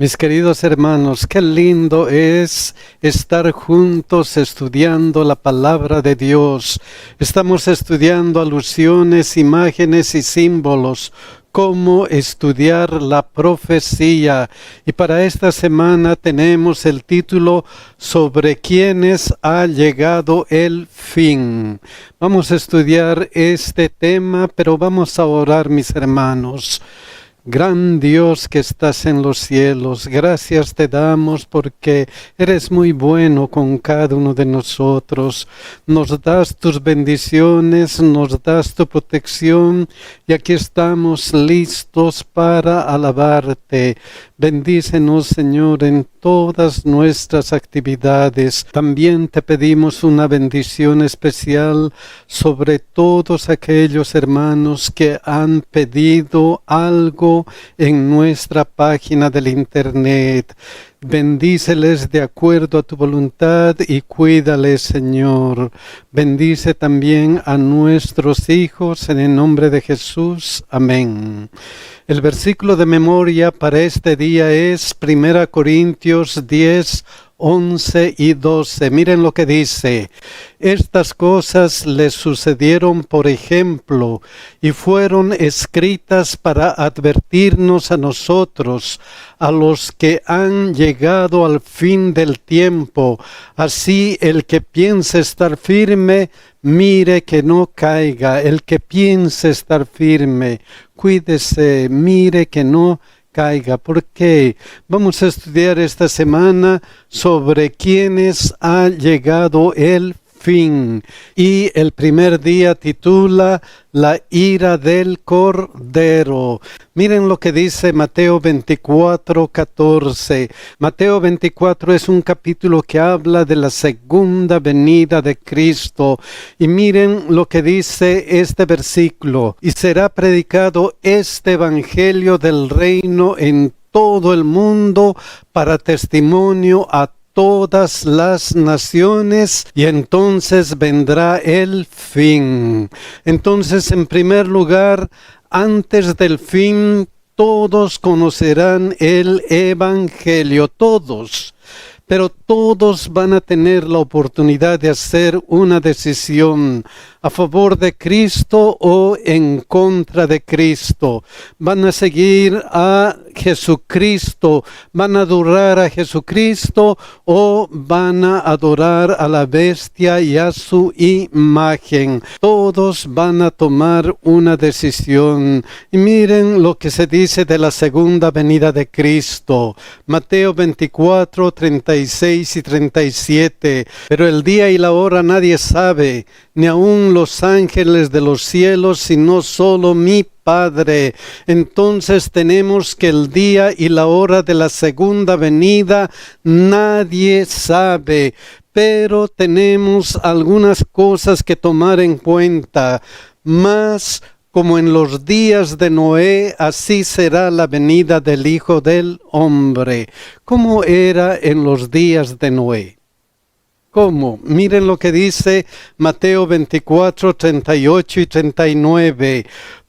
Mis queridos hermanos, qué lindo es estar juntos estudiando la palabra de Dios. Estamos estudiando alusiones, imágenes y símbolos, cómo estudiar la profecía. Y para esta semana tenemos el título sobre quiénes ha llegado el fin. Vamos a estudiar este tema, pero vamos a orar, mis hermanos. Gran Dios que estás en los cielos, gracias te damos porque eres muy bueno con cada uno de nosotros. Nos das tus bendiciones, nos das tu protección y aquí estamos listos para alabarte. Bendícenos, Señor, en todas nuestras actividades. También te pedimos una bendición especial sobre todos aquellos hermanos que han pedido algo en nuestra página del internet. Bendíceles de acuerdo a tu voluntad y cuídales, Señor. Bendice también a nuestros hijos en el nombre de Jesús. Amén. El versículo de memoria para este día es 1 Corintios 10, 11 y 12. Miren lo que dice. Estas cosas les sucedieron por ejemplo y fueron escritas para advertirnos a nosotros, a los que han llegado al fin del tiempo. Así el que piense estar firme, mire que no caiga. El que piense estar firme, cuídese, mire que no caiga. ¿Por qué? Vamos a estudiar esta semana sobre quiénes ha llegado el fin. Y el primer día titula La ira del Cordero. Miren lo que dice Mateo 24, 14. Mateo 24 es un capítulo que habla de la segunda venida de Cristo. Y miren lo que dice este versículo. Y será predicado este evangelio del reino en todo el mundo para testimonio a todas las naciones, y entonces vendrá el fin. Entonces, en primer lugar, antes del fin, todos conocerán el evangelio, todos. Pero todos van a tener la oportunidad de hacer una decisión a favor de Cristo o en contra de Cristo. Van a seguir a Jesucristo, van a adorar a Jesucristo o van a adorar a la bestia y a su imagen. Todos van a tomar una decisión. Y miren lo que se dice de la segunda venida de Cristo. Mateo 24, 36 y 37. Pero el día y la hora nadie sabe, ni aun los ángeles de los cielos, sino solo mi Padre. Entonces tenemos que el día y la hora de la segunda venida nadie sabe, pero tenemos algunas cosas que tomar en cuenta. Más como en los días de Noé, así será la venida del Hijo del Hombre. ¿Cómo era en los días de Noé? ¿Cómo? Miren lo que dice Mateo 24, 38 y 39.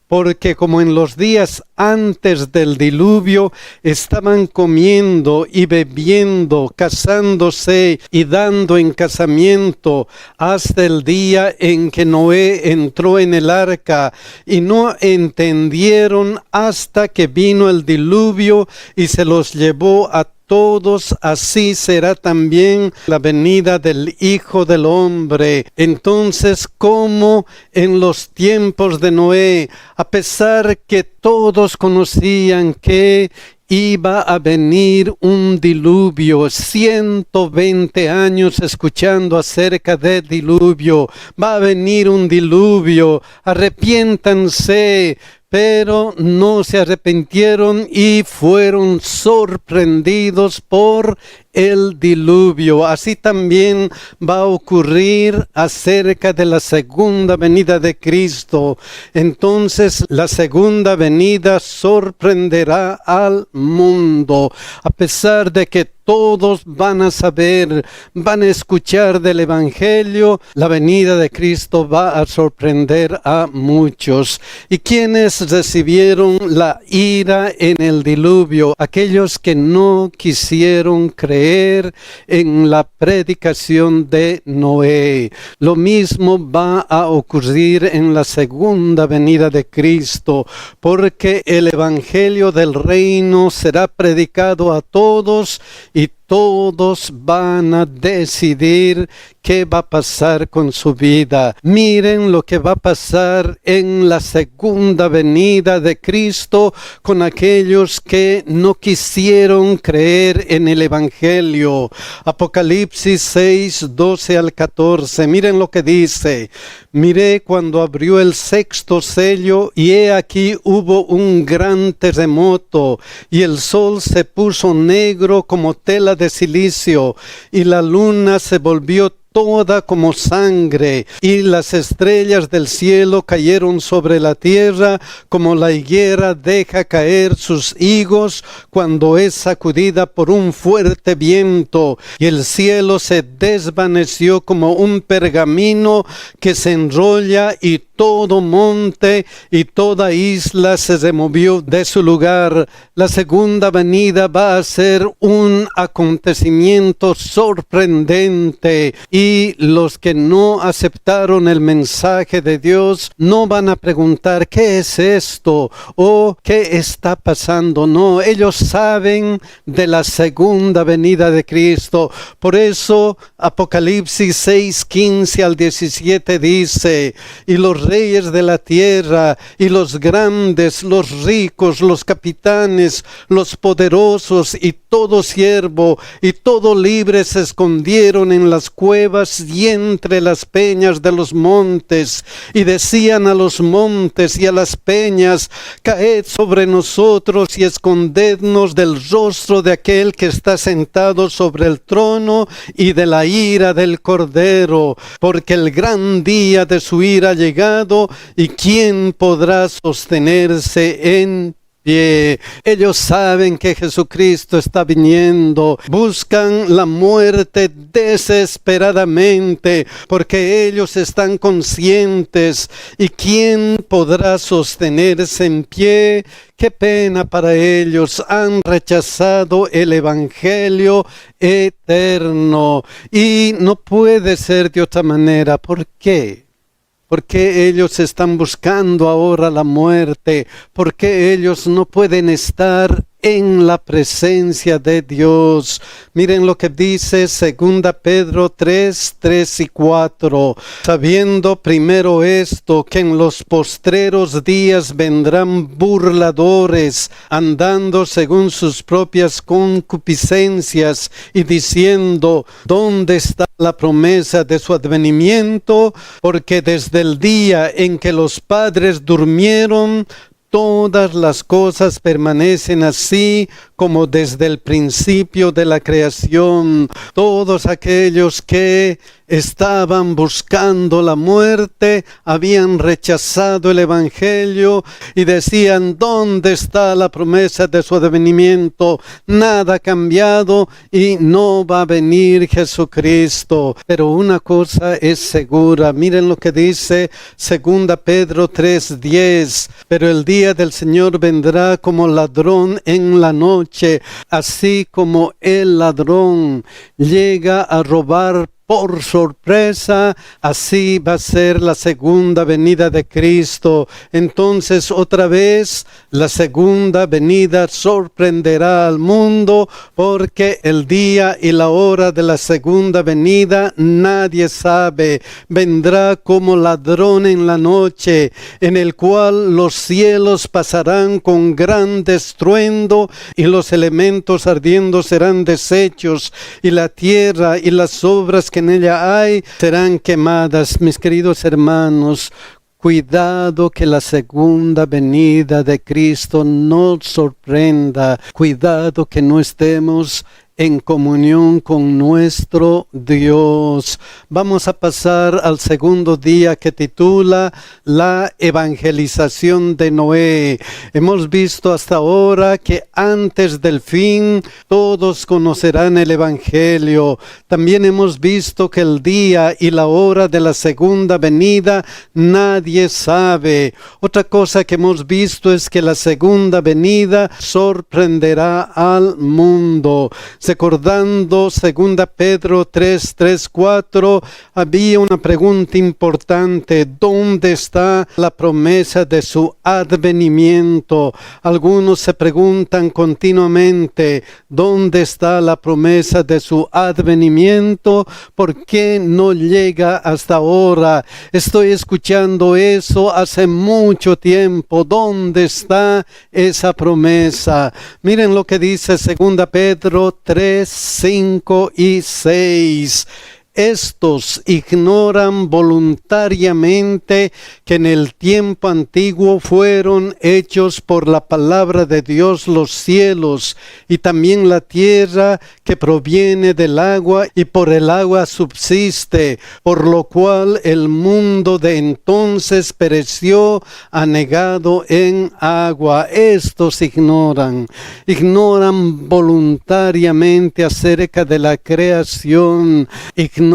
Porque como en los días antes del diluvio estaban comiendo y bebiendo, casándose y dando en casamiento, hasta el día en que Noé entró en el arca, y no entendieron hasta que vino el diluvio y se los llevó a todos, así será también la venida del Hijo del Hombre. Entonces, como en los tiempos de Noé, a pesar que todos conocían que iba a venir un diluvio, 120 años escuchando acerca del diluvio, va a venir un diluvio, arrepiéntanse, pero no se arrepintieron y fueron sorprendidos por el diluvio. Así también va a ocurrir acerca de la segunda venida de Cristo. Entonces la segunda venida sorprenderá al mundo, a pesar de que todos van a saber, van a escuchar del Evangelio, la venida de Cristo va a sorprender a muchos. ¿Y quiénes recibieron la ira en el diluvio? Aquellos que no quisieron creer en la predicación de Noé. Lo mismo va a ocurrir en la segunda venida de Cristo, porque el Evangelio del reino será predicado a todos y todos van a decidir qué va a pasar con su vida. Miren lo que va a pasar en la segunda venida de Cristo con aquellos que no quisieron creer en el Evangelio. Apocalipsis 6, 12 al 14. Miren lo que dice. Miré cuando abrió el sexto sello y he aquí hubo un gran terremoto y el sol se puso negro como tela de silicio y la luna se volvió toda como sangre, y las estrellas del cielo cayeron sobre la tierra, como la higuera deja caer sus higos cuando es sacudida por un fuerte viento, y el cielo se desvaneció como un pergamino que se enrolla, y todo monte y toda isla se removió de su lugar. La segunda venida va a ser un acontecimiento sorprendente, y los que no aceptaron el mensaje de Dios no van a preguntar ¿qué es esto? O ¿qué está pasando? No, ellos saben de la segunda venida de Cristo. Por eso Apocalipsis 6, 15 al 17 dice: y los reyes de la tierra, y los grandes, los ricos, los capitanes, los poderosos, y todo siervo, y todo libre se escondieron en las cuevas y entre las peñas de los montes, y decían a los montes y a las peñas: caed sobre nosotros y escondednos del rostro de aquel que está sentado sobre el trono y de la ira del Cordero, porque el gran día de su ira ha llegado, y quién podrá sostenerse en pie. Ellos saben que Jesucristo está viniendo, buscan la muerte desesperadamente, porque ellos están conscientes. ¿Y quién podrá sostenerse en pie? Qué pena para ellos, han rechazado el Evangelio eterno, y no puede ser de otra manera. ¿Por qué? ¿Por qué ellos están buscando ahora la muerte? ¿Por qué ellos no pueden estar en la presencia de Dios? Miren lo que dice 2 Pedro 3, 3 y 4. Sabiendo primero esto, que en los postreros días vendrán burladores, andando según sus propias concupiscencias, y diciendo: ¿dónde está la promesa de su advenimiento? Porque desde el día en que los padres durmieron, todas las cosas permanecen así como desde el principio de la creación. Todos aquellos que estaban buscando la muerte habían rechazado el Evangelio y decían: ¿dónde está la promesa de su advenimiento? Nada ha cambiado y no va a venir Jesucristo. Pero una cosa es segura. Miren lo que dice 2 Pedro 3:10. Pero el día del Señor vendrá como ladrón en la noche, así como el ladrón llega a robar por sorpresa, así va a ser la segunda venida de Cristo. Entonces otra vez la segunda venida sorprenderá al mundo, porque el día y la hora de la segunda venida nadie sabe. Vendrá como ladrón en la noche, en el cual los cielos pasarán con gran estruendo, y los elementos ardiendo serán deshechos, y la tierra y las obras que en ella hay serán quemadas. Mis queridos hermanos, cuidado que la segunda venida de Cristo nos sorprenda. Cuidado que no estemos en comunión con nuestro Dios. Vamos a pasar al segundo día que titula La evangelización de Noé. Hemos visto hasta ahora que antes del fin todos conocerán el Evangelio. También hemos visto que el día y la hora de la segunda venida nadie sabe. Otra cosa que hemos visto es que la segunda venida sorprenderá al mundo. Recordando 2 Pedro 3:4, había una pregunta importante: ¿dónde está la promesa de su advenimiento? Algunos se preguntan continuamente: ¿dónde está la promesa de su advenimiento? ¿Por qué no llega hasta ahora? Estoy escuchando eso hace mucho tiempo. ¿Dónde está esa promesa? Miren lo que dice 2 Pedro 3, 5 y 6. Estos ignoran voluntariamente que en el tiempo antiguo fueron hechos por la palabra de Dios los cielos y también la tierra que proviene del agua y por el agua subsiste, por lo cual el mundo de entonces pereció anegado en agua. Estos ignoran voluntariamente acerca de la creación, ignoran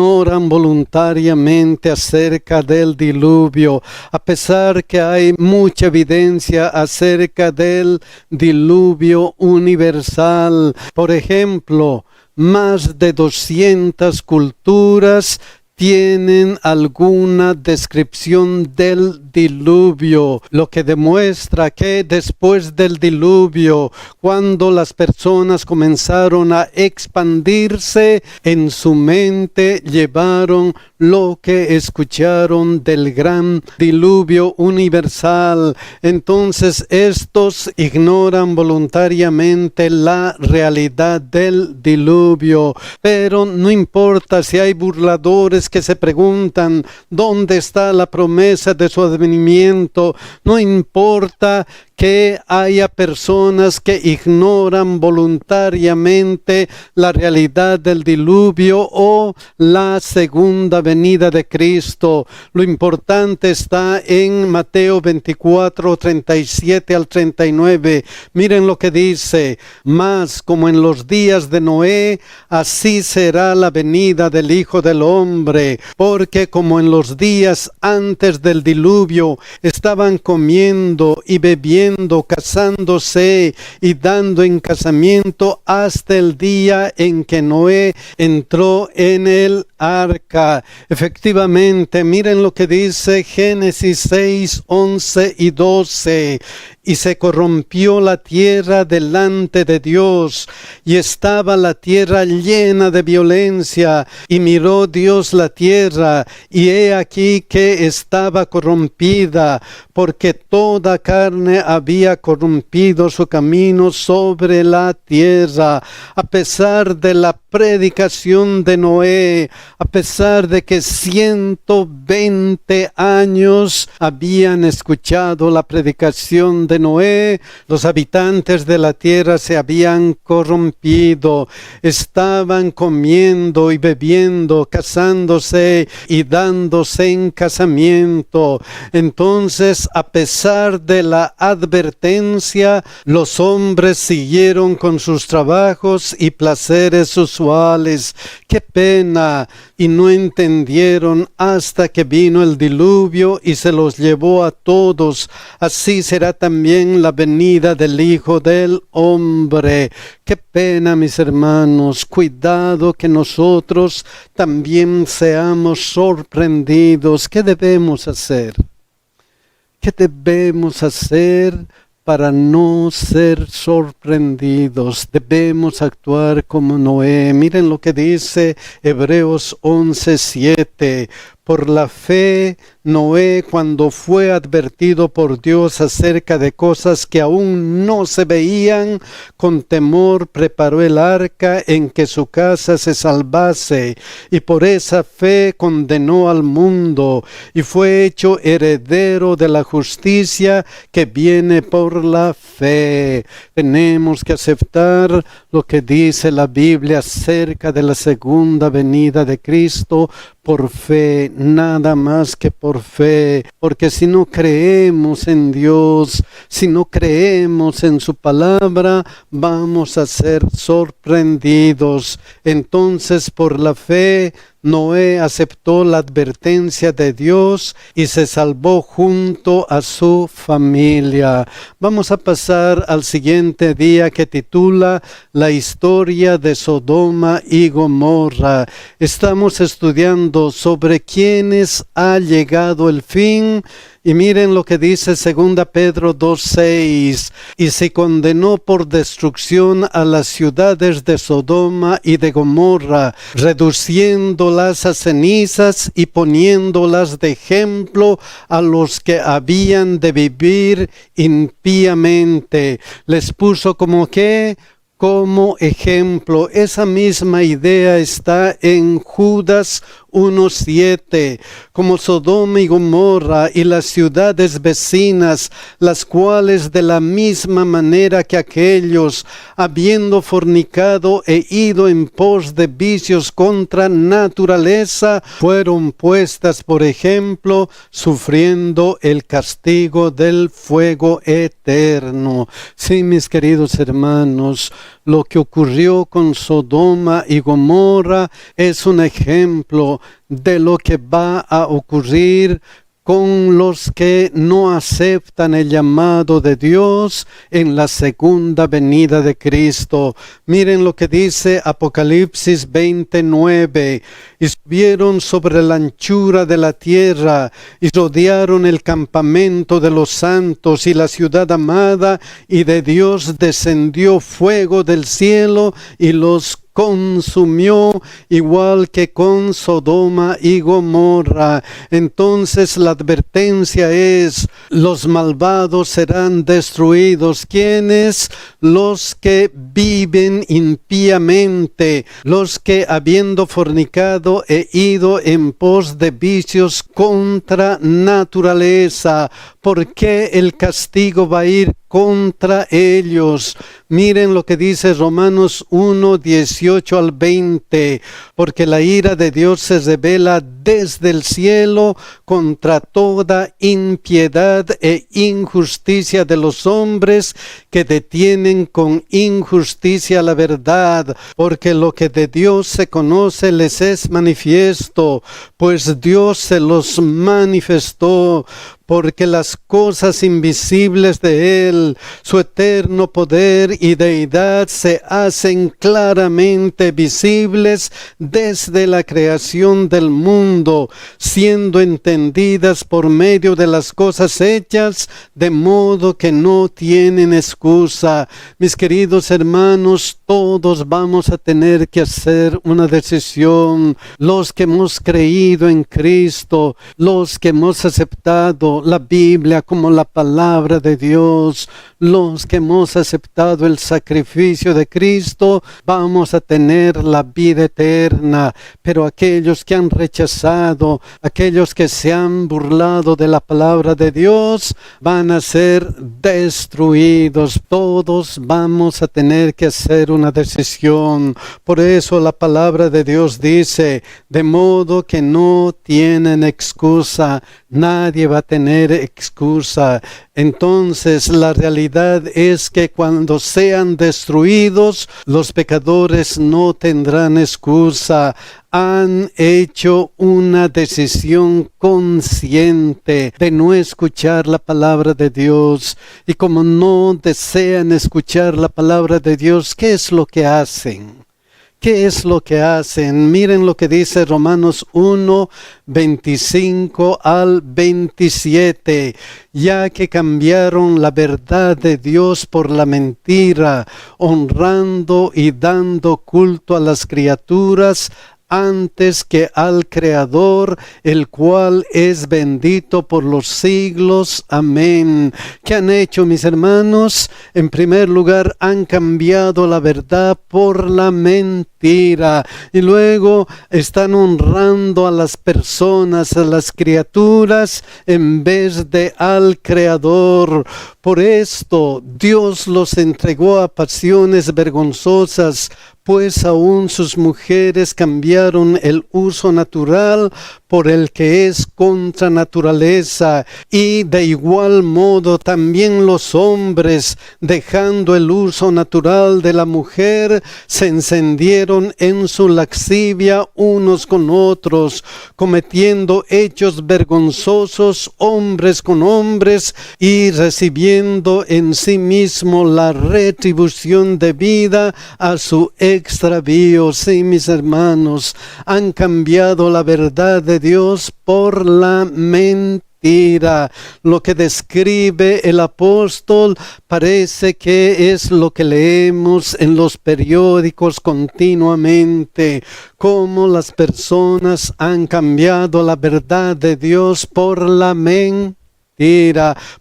voluntariamente acerca del diluvio, a pesar que hay mucha evidencia acerca del diluvio universal. Por ejemplo, más de 200 culturas tienen alguna descripción del diluvio, lo que demuestra que después del diluvio, cuando las personas comenzaron a expandirse, en su mente llevaron lo que escucharon del gran diluvio universal. Entonces estos ignoran voluntariamente la realidad del diluvio, pero no importa si hay burladores que se preguntan dónde está la promesa de su advenimiento, no importa que haya personas que ignoran voluntariamente la realidad del diluvio o la segunda venida de Cristo. Lo importante está en Mateo 24, 37 al 39. Miren lo que dice: mas como en los días de Noé, así será la venida del Hijo del Hombre, porque como en los días antes del diluvio estaban comiendo y bebiendo, casándose y dando en casamiento hasta el día en que Noé entró en el arca. Efectivamente, miren lo que dice Génesis 6, 11 y 12. Y se corrompió la tierra delante de Dios, y estaba la tierra llena de violencia. Y miró Dios la tierra, y he aquí que estaba corrompida, porque toda carne había corrompido su camino sobre la tierra. A pesar de la predicación de Noé, a pesar de que 120 años habían escuchado la predicación de Noé, los habitantes de la tierra se habían corrompido, estaban comiendo y bebiendo, casándose y dándose en casamiento. Entonces, a pesar de la advertencia, los hombres siguieron con sus trabajos y placeres usuales. ¡Qué pena! Y no entendieron hasta que vino el diluvio y se los llevó a todos. Así será también la venida del Hijo del Hombre. ¡Qué pena, mis hermanos! Cuidado que nosotros también seamos sorprendidos. ¿Qué debemos hacer? ¿Qué debemos hacer para no ser sorprendidos? Debemos actuar como Noé. Miren lo que dice Hebreos 11:7. Por la fe, Noé, cuando fue advertido por Dios acerca de cosas que aún no se veían, con temor preparó el arca en que su casa se salvase, y por esa fe condenó al mundo, y fue hecho heredero de la justicia que viene por la fe. Tenemos que aceptar lo que dice la Biblia acerca de la segunda venida de Cristo por fe, nada más que por fe, porque si no creemos en Dios, si no creemos en su palabra, vamos a ser sorprendidos. Entonces, por la fe, Noé aceptó la advertencia de Dios y se salvó junto a su familia. Vamos a pasar al siguiente día que titula La historia de Sodoma y Gomorra. Estamos estudiando sobre quiénes ha llegado el fin. Y miren lo que dice 2 Pedro 2:6. Y se condenó por destrucción a las ciudades de Sodoma y de Gomorra, reduciéndolas a cenizas y poniéndolas de ejemplo a los que habían de vivir impíamente. Les puso como ejemplo. Esa misma idea está en Judas 1:7, como Sodoma y Gomorra y las ciudades vecinas, las cuales de la misma manera que aquellos, habiendo fornicado e ido en pos de vicios contra naturaleza, fueron puestas por ejemplo, sufriendo el castigo del fuego eterno. Sí, mis queridos hermanos, lo que ocurrió con Sodoma y Gomorra es un ejemplo de lo que va a ocurrir con los que no aceptan el llamado de Dios en la segunda venida de Cristo. Miren lo que dice Apocalipsis 29. Y subieron sobre la anchura de la tierra y rodearon el campamento de los santos y la ciudad amada, y de Dios descendió fuego del cielo y los consumió igual que con Sodoma y Gomorra. Entonces la advertencia es: los malvados serán destruidos. ¿Quiénes? Los que viven impíamente, los que habiendo fornicado e ido en pos de vicios contra naturaleza. ¿Por qué el castigo va a ir contra ellos? Miren lo que dice Romanos 1:18 al 20. Porque la ira de Dios se revela desde el cielo contra toda impiedad e injusticia de los hombres que detienen con injusticia la verdad, porque lo que de Dios se conoce les es manifiesto, pues Dios se los manifestó. Porque las cosas invisibles de Él, su eterno poder y deidad, se hacen claramente visibles desde la creación del mundo, siendo entendidas por medio de las cosas hechas, de modo que no tienen excusa. Mis queridos hermanos, todos vamos a tener que hacer una decisión. Los que hemos creído en Cristo, los que hemos aceptado la Biblia como la palabra de Dios, los que hemos aceptado el sacrificio de Cristo, vamos a tener la vida eterna. Pero aquellos que han rechazado, aquellos que se han burlado de la palabra de Dios, van a ser destruidos. Todos vamos a tener que hacer una decisión. Por eso la palabra de Dios dice: de modo que no tienen excusa. Nadie va a tener excusa. Entonces la realidad es que cuando sean destruidos, los pecadores no tendrán excusa. Han hecho una decisión consciente de no escuchar la palabra de Dios. Y como no desean escuchar la palabra de Dios, ¿qué es lo que hacen? ¿Qué es lo que hacen? Miren lo que dice Romanos 1:25 al 27. Ya que cambiaron la verdad de Dios por la mentira, honrando y dando culto a las criaturas antes que al Creador, el cual es bendito por los siglos. Amén. ¿Qué han hecho, mis hermanos? En primer lugar, han cambiado la verdad por la mentira. Y luego están honrando a las personas, a las criaturas, en vez de al Creador. Por esto, Dios los entregó a pasiones vergonzosas, pues aún sus mujeres cambiaron el uso natural por el que es contra naturaleza, y de igual modo también los hombres, dejando el uso natural de la mujer, se encendieron en su lascivia unos con otros, cometiendo hechos vergonzosos hombres con hombres, y recibiendo en sí mismo la retribución debida a su extravío. Sí, mis hermanos, han cambiado la verdad de Dios por la mentira. Lo que describe el apóstol parece que es lo que leemos en los periódicos continuamente, cómo las personas han cambiado la verdad de Dios por la mentira.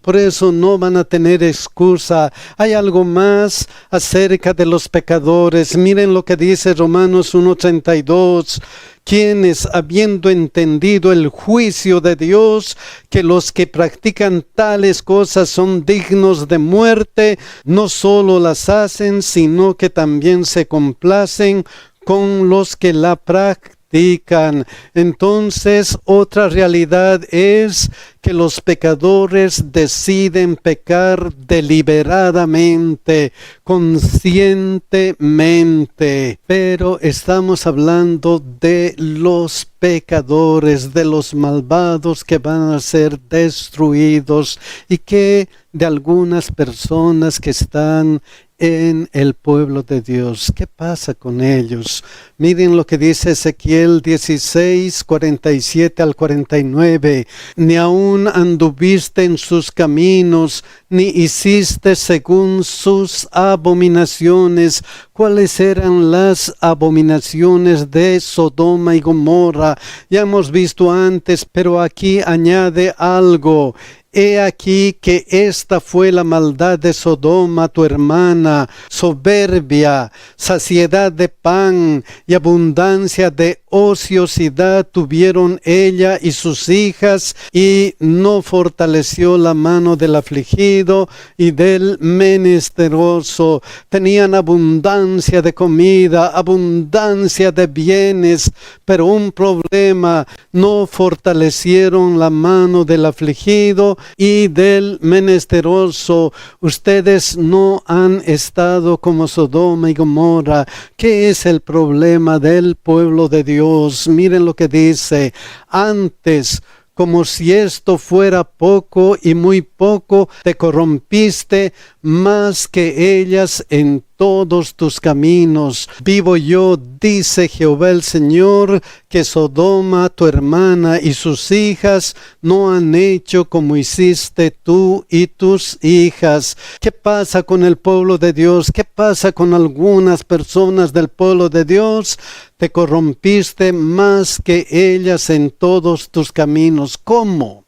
Por eso no van a tener excusa. Hay algo más acerca de los pecadores. Miren lo que dice Romanos 1:32. Quienes, habiendo entendido el juicio de Dios, que los que practican tales cosas son dignos de muerte, no solo las hacen, sino que también se complacen con los que la practican. Entonces, otra realidad es que los pecadores deciden pecar deliberadamente, conscientemente. Pero estamos hablando de los pecadores, de los malvados que van a ser destruidos, y que de algunas personas que están en el pueblo de Dios. ¿Qué pasa con ellos? Miren lo que dice Ezequiel 16, 47 al 49. Ni aún anduviste en sus caminos, ni hiciste según sus abominaciones. ¿Cuáles eran las abominaciones de Sodoma y Gomorra? Ya hemos visto antes, pero aquí añade algo. He aquí que esta fue la maldad de Sodoma, tu hermana: soberbia, saciedad de pan y abundancia de ociosidad tuvieron ella y sus hijas, y no fortaleció la mano del afligido y del menesteroso. Tenían abundancia de comida, abundancia de bienes, pero un problema: no fortalecieron la mano del afligido y del menesteroso. Ustedes no han estado como Sodoma y Gomorra. ¿Qué es el problema del pueblo de Dios? Miren lo que dice: antes, como si esto fuera poco y muy poco, te corrompiste más que ellas en todos tus caminos. Vivo yo, dice Jehová el Señor, que Sodoma, tu hermana, y sus hijas no han hecho como hiciste tú y tus hijas. ¿Qué pasa con el pueblo de Dios? ¿Qué pasa con algunas personas del pueblo de Dios? Te corrompiste más que ellas en todos tus caminos. ¿Cómo?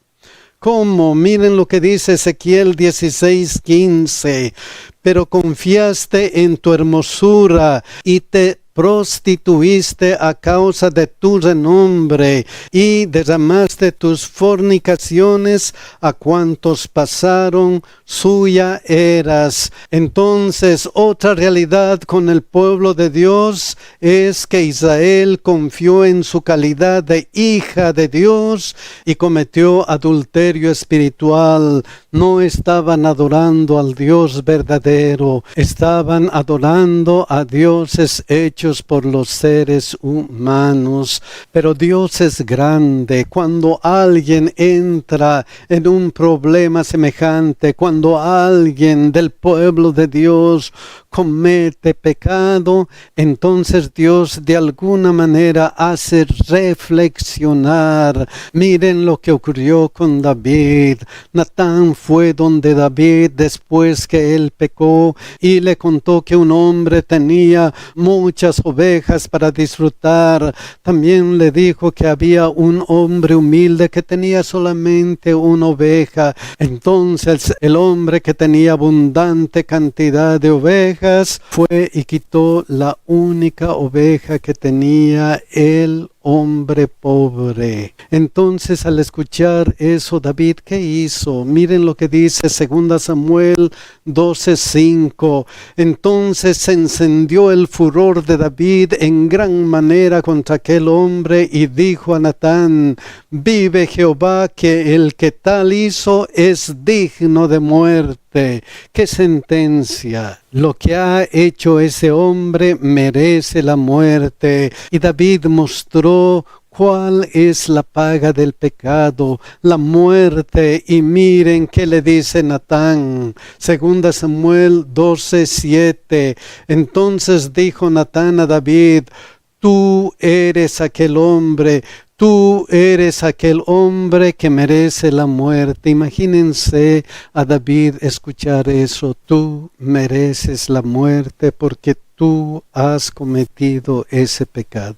¿Cómo? Miren lo que dice Ezequiel 16:15. Pero confiaste en tu hermosura y te prostituiste a causa de tu renombre, y derramaste tus fornicaciones a cuantos pasaron, suya eras. Entonces, otra realidad con el pueblo de Dios es que Israel confió en su calidad de hija de Dios y cometió adulterio espiritual. No estaban adorando al Dios verdadero, estaban adorando a dioses hechos por los seres humanos. Pero Dios es grande. Cuando alguien entra en un problema semejante, cuando alguien del pueblo de Dios comete pecado, entonces Dios de alguna manera hace reflexionar. Miren lo que ocurrió con David. Natán fue donde David después que él pecó y le contó que un hombre tenía muchas las ovejas para disfrutar. También le dijo que había un hombre humilde que tenía solamente una oveja. Entonces el hombre que tenía abundante cantidad de ovejas fue y quitó la única oveja que tenía el hombre pobre. Entonces, al escuchar eso, David, ¿qué hizo? Miren lo que dice 2 Samuel 12:5. Entonces se encendió el furor de David en gran manera contra aquel hombre y dijo a Natán: vive Jehová, que el que tal hizo es digno de muerte. ¡Qué sentencia! Lo que ha hecho ese hombre merece la muerte. Y David mostró cuál es la paga del pecado, la muerte. Y miren qué le dice Natán, 2 Samuel 12:7. Entonces dijo Natán a David: tú eres aquel hombre. Tú eres aquel hombre que merece la muerte. Imagínense a David escuchar eso. Tú mereces la muerte porque tú has cometido ese pecado.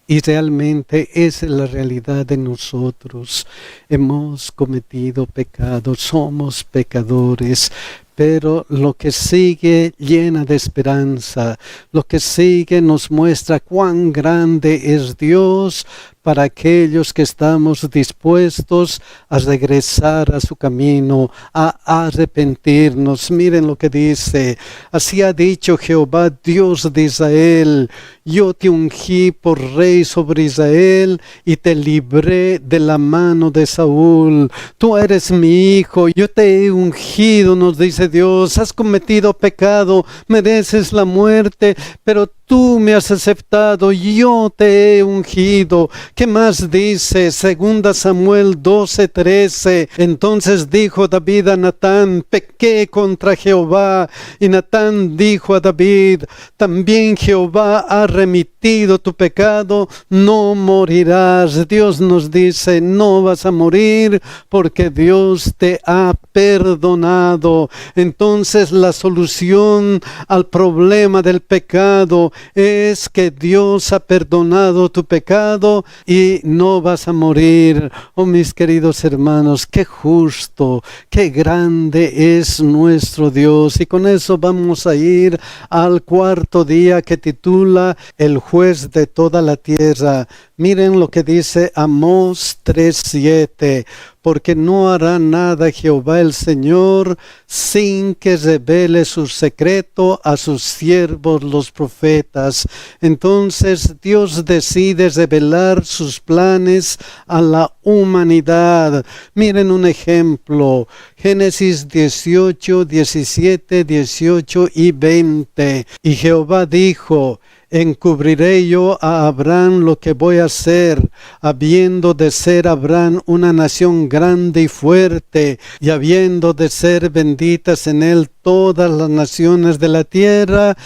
Y realmente esa es la realidad de nosotros. Hemos cometido pecado, somos pecadores. Pero lo que sigue llena de esperanza. Lo que sigue nos muestra cuán grande es Dios para aquellos que estamos dispuestos a regresar a su camino, a arrepentirnos. Miren lo que dice: así ha dicho Jehová, Dios de Israel: yo te ungí por rey sobre Israel y te libré de la mano de Saúl. Tú eres mi hijo, yo te he ungido, nos dice Dios. Has cometido pecado, mereces la muerte, pero tú me has aceptado, yo te he ungido. ¿Qué más dice? 2 Samuel 12:13. Entonces dijo David a Natán: pequé contra Jehová. Y Natán dijo a David: también Jehová ha remitido tu pecado, no morirás. Dios nos dice: no vas a morir porque Dios te ha perdonado. Entonces la solución al problema del pecado es que Dios ha perdonado tu pecado y no vas a morir. Oh, mis queridos hermanos, qué justo, qué grande es nuestro Dios. Y con eso vamos a ir al cuarto día, que titula El juez de toda la tierra. Miren lo que dice Amós 3:7. Porque no hará nada Jehová el Señor sin que revele su secreto a sus siervos los profetas. Entonces Dios decide revelar sus planes a la humanidad. Miren un ejemplo: Génesis 18, 17, 18 y 20. Y Jehová dijo: encubriré yo a Abraham lo que voy a hacer, habiendo de ser Abraham una nación grande y fuerte, y habiendo de ser benditas en él todas las naciones de la tierra.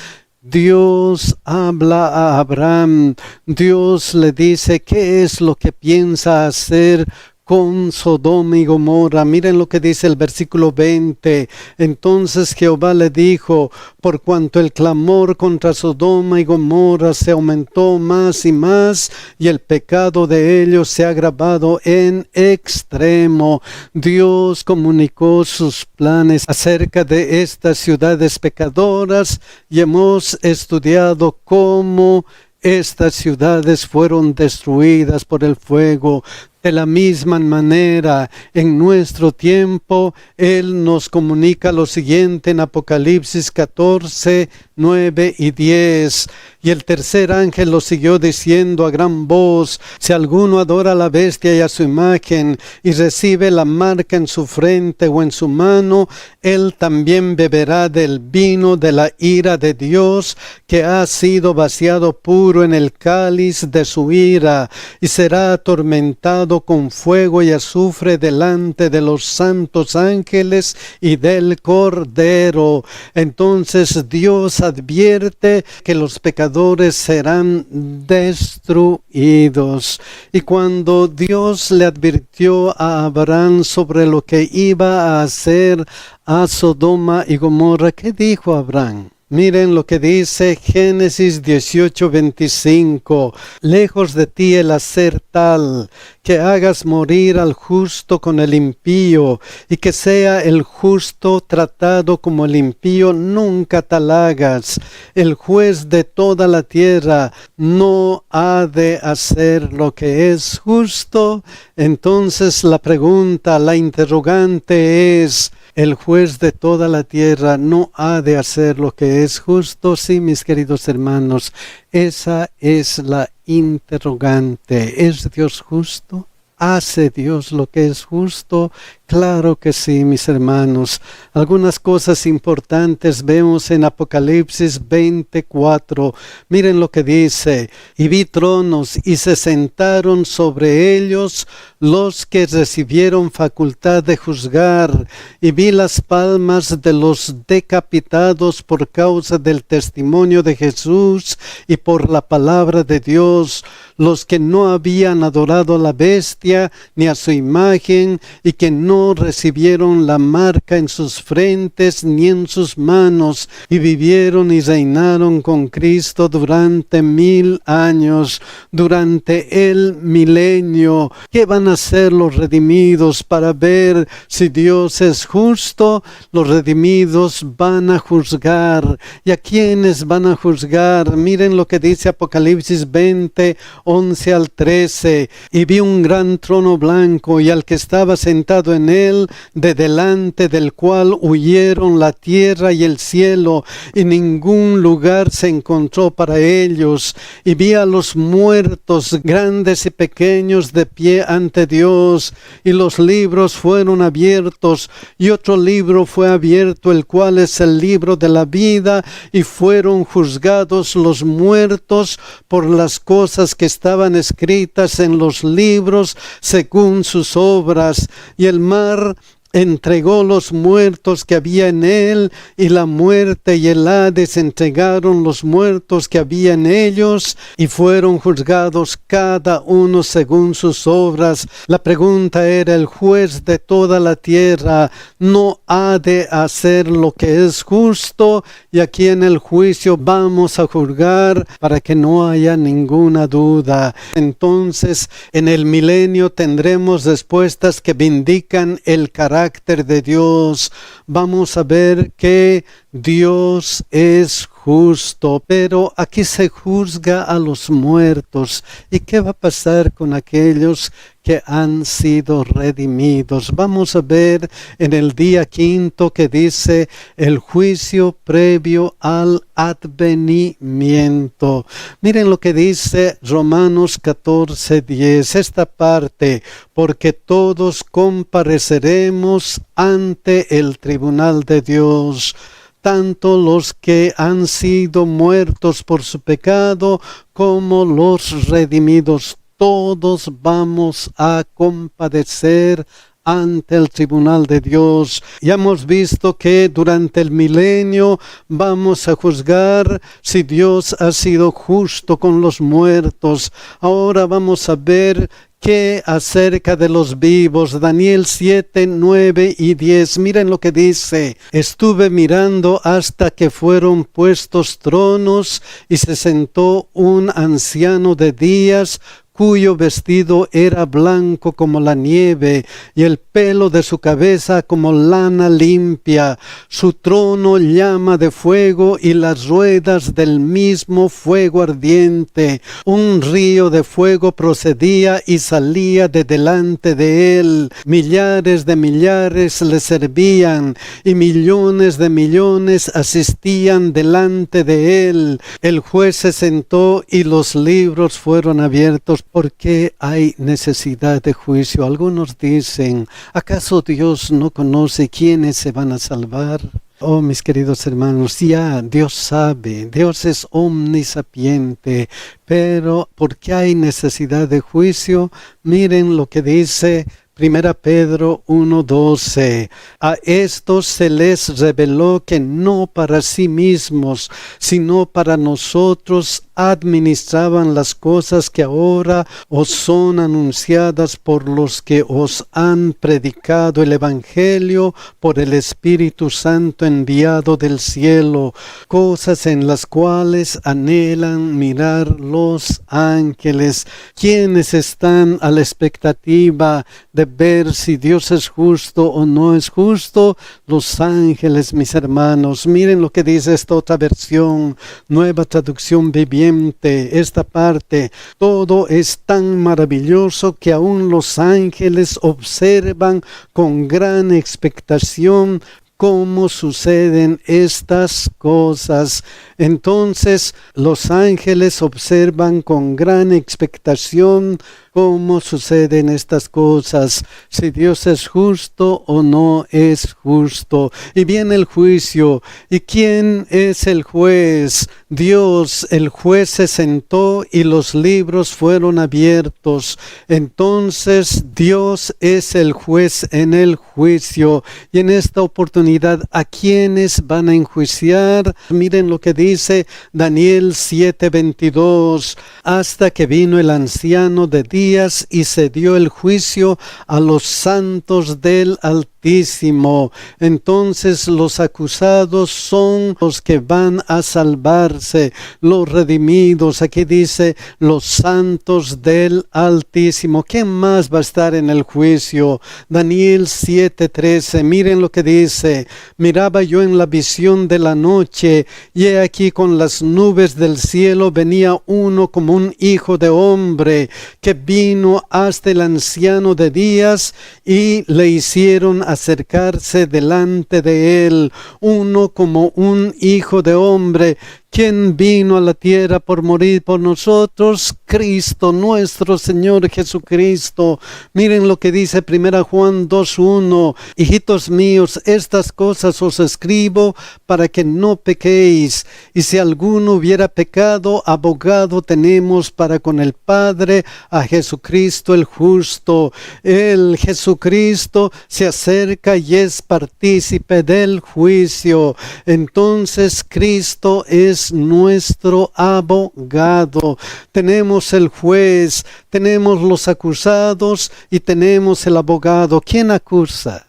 Dios habla a Abraham. Dios le dice qué es lo que piensa hacer con Sodoma y Gomorra. Miren lo que dice el versículo 20. Entonces Jehová le dijo: por cuanto el clamor contra Sodoma y Gomorra se aumentó más y más, y el pecado de ellos se ha agravado en extremo. Dios comunicó sus planes acerca de estas ciudades pecadoras, y hemos estudiado cómo estas ciudades fueron destruidas por el fuego. De la misma manera, en nuestro tiempo, Él nos comunica lo siguiente en Apocalipsis 14, 9 y 10. Y el tercer ángel lo siguió diciendo a gran voz: si alguno adora a la bestia y a su imagen, y recibe la marca en su frente o en su mano, él también beberá del vino de la ira de Dios, que ha sido vaciado puro en el cáliz de su ira, y será atormentado con fuego y azufre delante de los santos ángeles y del Cordero. Entonces Dios advierte que los pecadores serán destruidos. Y cuando Dios le advirtió a Abraham sobre lo que iba a hacer a Sodoma y Gomorra, ¿qué dijo Abraham? Miren lo que dice Génesis 18:25. Lejos de ti el hacer tal, que hagas morir al justo con el impío, y que sea el justo tratado como el impío, nunca tal hagas. El juez de toda la tierra no ha de hacer lo que es justo. Entonces la pregunta, la interrogante es: ¿el juez de toda la tierra no ha de hacer lo que es justo? Sí, mis queridos hermanos, esa es la interrogante. ¿Es Dios justo? ¿Hace Dios lo que es justo? Claro que sí, mis hermanos. Algunas cosas importantes vemos en Apocalipsis 24. Miren lo que dice: y vi tronos y se sentaron sobre ellos los que recibieron facultad de juzgar, y vi las palmas de los decapitados por causa del testimonio de Jesús y por la palabra de Dios, los que no habían adorado a la bestia ni a su imagen, y que no recibieron la marca en sus frentes ni en sus manos, y vivieron y reinaron con Cristo durante 1000 años, durante el milenio. ¿Qué van a hacer los redimidos para ver si Dios es justo? Los redimidos van a juzgar. ¿Y a quiénes van a juzgar? Miren lo que dice Apocalipsis 20, 11 al 13. Y vi un gran trono blanco, y al que estaba sentado en él, de delante del cual huyeron la tierra y el cielo, y ningún lugar se encontró para ellos. Y vi a los muertos, grandes y pequeños, de pie ante Dios, y los libros fueron abiertos, y otro libro fue abierto, el cual es el libro de la vida, y fueron juzgados los muertos por las cosas que estaban escritas en los libros según sus obras. Y el mar entregó los muertos que había en él, y la muerte y el Hades entregaron los muertos que había en ellos, y fueron juzgados cada uno según sus obras. La pregunta era: ¿el juez de toda la tierra no ha de hacer lo que es justo? Y aquí en el juicio vamos a juzgar para que no haya ninguna duda. Entonces, en el milenio tendremos respuestas que vindican el carácter de Dios. Vamos a ver que Dios es justo, pero aquí se juzga a los muertos. ¿Y qué va a pasar con aquellos que han sido redimidos? Vamos a ver en el día 5 que dice el juicio previo al advenimiento. Miren lo que dice Romanos 14:10, esta parte: porque todos compareceremos ante el tribunal de Dios, tanto los que han sido muertos por su pecado como los redimidos. Todos vamos a compadecer ante el tribunal de Dios. Ya hemos visto que durante el milenio vamos a juzgar si Dios ha sido justo con los muertos. Ahora vamos a ver ¿qué acerca de los vivos? Daniel 7, 9 y 10. Miren lo que dice: estuve mirando hasta que fueron puestos tronos, y se sentó un anciano de días, cuyo vestido era blanco como la nieve, y el pelo de su cabeza como lana limpia. Su trono llama de fuego, y las ruedas del mismo fuego ardiente. Un río de fuego procedía y salía de delante de él. Millares de millares le servían, y millones de millones asistían delante de él. El juez se sentó, y los libros fueron abiertos. ¿Por qué hay necesidad de juicio? Algunos dicen: ¿acaso Dios no conoce quiénes se van a salvar? Oh, mis queridos hermanos, ya Dios sabe, Dios es omnisapiente, pero ¿por qué hay necesidad de juicio? Miren lo que dice 1 Pedro 1:12. A estos se les reveló que no para sí mismos, sino para nosotros administraban las cosas que ahora os son anunciadas por los que os han predicado el Evangelio por el Espíritu Santo enviado del cielo, cosas en las cuales anhelan mirar los ángeles, quienes están a la expectativa de ver si Dios es justo o no es justo. Los ángeles, mis hermanos, miren lo que dice esta otra versión, Nueva Traducción Viviente, esta parte: todo es tan maravilloso que aún los ángeles observan con gran expectación cómo suceden estas cosas. Entonces los ángeles observan con gran expectación cómo suceden estas cosas, si Dios es justo o no es justo. Y viene el juicio. ¿Y quién es el juez? Dios. El juez se sentó y los libros fueron abiertos. Entonces Dios es el juez en el juicio. Y en esta oportunidad, ¿a quiénes van a enjuiciar? Miren lo que dice Daniel 7:22. Hasta que vino el anciano de días y se dio el juicio a los santos del Altísimo. Entonces los acusados son los que van a salvarse, los redimidos. Aquí dice los santos del Altísimo. ¿Quién más va a estar en el juicio? Daniel 7:13. Miren lo que dice: miraba yo en la visión de la noche, y he aquí con las nubes del cielo venía uno como un hijo de hombre, que vino hasta el anciano de días, y le hicieron acercarse delante de él. Uno como un hijo de hombre. ¿Quién vino a la tierra por morir por nosotros? Cristo, nuestro Señor Jesucristo. Miren lo que dice 1 Juan 2:1. Hijitos míos, estas cosas os escribo para que no pequéis. Y si alguno hubiera pecado, abogado tenemos para con el Padre, a Jesucristo el justo. El Jesucristo se acerca y es partícipe del juicio. Entonces Cristo es nuestro abogado. Tenemos el juez, tenemos los acusados y tenemos el abogado. ¿Quién acusa?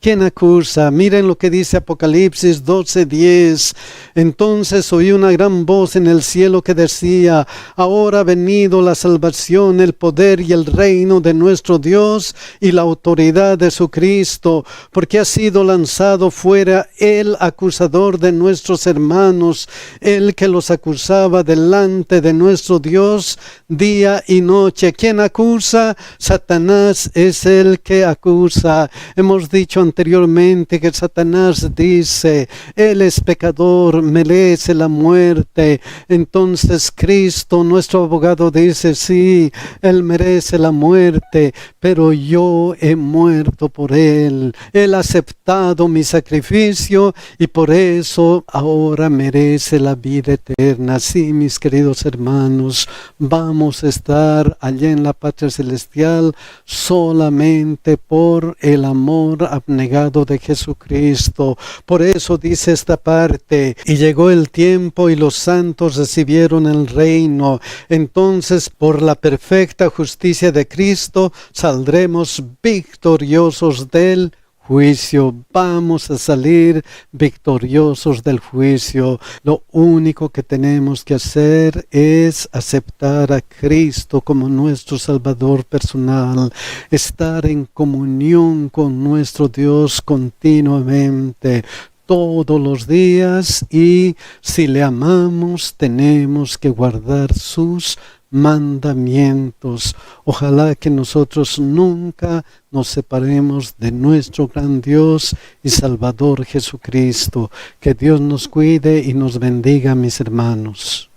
¿Quién acusa? Miren lo que dice Apocalipsis 12:10. Entonces oí una gran voz en el cielo que decía: ahora ha venido la salvación, el poder y el reino de nuestro Dios y la autoridad de su Cristo, porque ha sido lanzado fuera el acusador de nuestros hermanos, el que los acusaba delante de nuestro Dios día y noche. ¿Quién acusa? Satanás es el que acusa. Hemos dicho anteriormente que Satanás dice: él es pecador, merece la muerte. Entonces Cristo, nuestro abogado, dice: sí, él merece la muerte, pero yo he muerto por él. Él ha aceptado mi sacrificio y por eso ahora merece la vida eterna. Sí, mis queridos hermanos, vamos a estar allá en la patria celestial solamente por el amor abnegado de Jesucristo. Por eso dice esta parte: y llegó el tiempo y los santos recibieron el reino. Entonces, por la perfecta justicia de Cristo, saldremos victoriosos del juicio. Vamos a salir victoriosos del juicio. Lo único que tenemos que hacer es aceptar a Cristo como nuestro Salvador personal, estar en comunión con nuestro Dios continuamente, todos los días, y si le amamos tenemos que guardar sus mandamientos. Ojalá que nosotros nunca nos separemos de nuestro gran Dios y Salvador Jesucristo. Que Dios nos cuide y nos bendiga, mis hermanos.